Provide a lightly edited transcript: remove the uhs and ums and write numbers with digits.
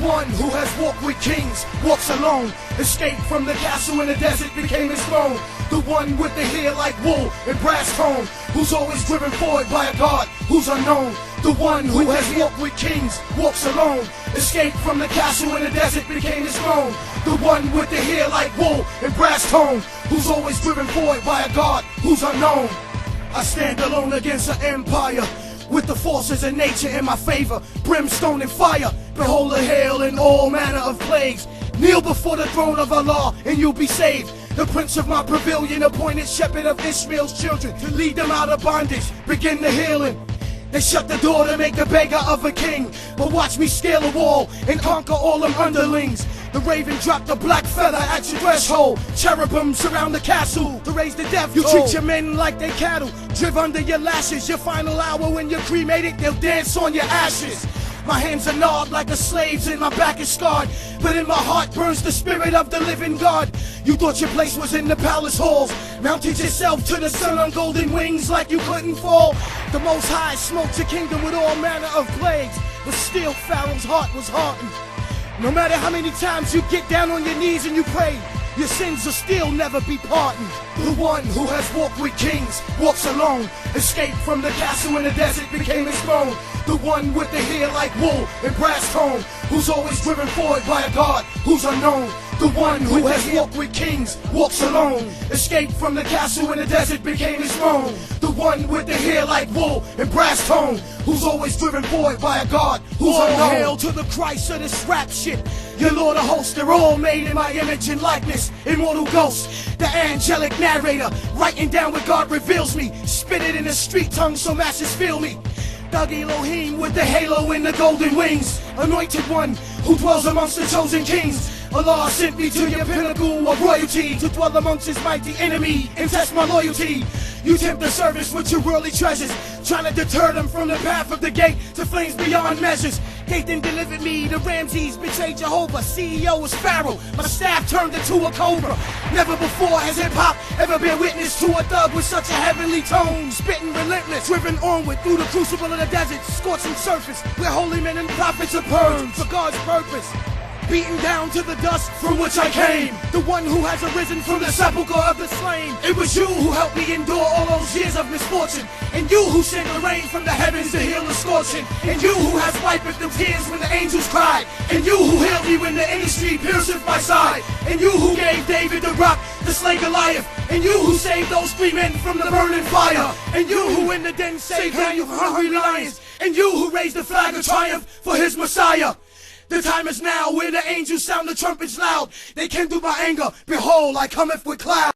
one who has walked with kings, walks alone. Escaped from the castle in the desert, became his throne. The one with the hair like wool and brass tone, who's always driven forward by a God who's unknown. The one who has walked with kings, walks alone. Escaped from the castle in the desert, became his throne. The one with the hair like wool and brass tone, who's always driven forward by a God who's unknown. I stand alone against an empire, with the forces of nature in my favor, brimstone and fire. Behold the hail and all manner of plagues. Kneel before the throne of Allah and you'll be saved. The prince of my pavilion, appointed shepherd of Ishmael's children, to lead them out of bondage, begin the healing. They shut the door to make a beggar of a king, but watch me scale a wall and conquer all them underlings. The raven dropped a black feather at your threshold. Cherubim surround the castle to raise the death toll. You treat your men like they cattle, drive under your lashes. Your final hour when you're cremated, they'll dance on your ashes. My hands are gnawed like a slave's and my back is scarred, but in my heart burns the spirit of the living God. You thought your place was in the palace halls, mounted yourself to the sun on golden wings like you couldn't fall. The Most High smoked your kingdom with all manner of plagues, but still Pharaoh's heart was hardened. No matter how many times you get down on your knees and you pray, your sins will still never be pardoned. The one who has walked with kings, walks alone. Escaped from the castle in the desert, became his throne. The one with the hair like wool and brass tone, who's always driven forward by a God who's unknown. The one who has walked with kings, walks alone. Escaped from the castle in the desert, became his throne. The one with the hair like wool and brass tone, who's always driven forward by a God who's unknown. All hail to the Christ of this rap shit. Your Lord of hosts, they're all made in my image and likeness. Immortal ghost, the angelic narrator, writing down what God reveals me. Spit it in a street tongue so masses feel me. Thug Elohim with the halo and the golden wings, anointed one who dwells amongst the chosen kings. Allah sent me to your pinnacle of royalty, to dwell amongst his mighty enemy and test my loyalty. You tempt the service with your worldly treasures, trying to deter them from the path of the gate to flames beyond measures. Dathan delivered me, the Ramses betrayed Jehovah. CEO was Pharaoh, my staff turned into a cobra. Never before has hip-hop ever been witness to a thug with such a heavenly tone, spitting relentless, driven onward through the crucible of the desert, scorching surface where holy men and prophets are burned for God's purpose. Beaten down to the dust from which I came, the one who has arisen from the sepulchre of the slain. It was you who helped me endure all those years of misfortune, and you who sent the rain from the heavens to heal the scorching, and you who has wiped the tears when the angels cried, and you who healed me when the industry pierced my side, and you who gave David the rock to slay Goliath, and you who saved those 3 men from the burning fire, and you who in the den saved Daniel from hungry lions, and you who raised the flag of triumph for his Messiah. The time is now where the angels sound the trumpets loud. They kindle my anger. Behold, I cometh with clouds.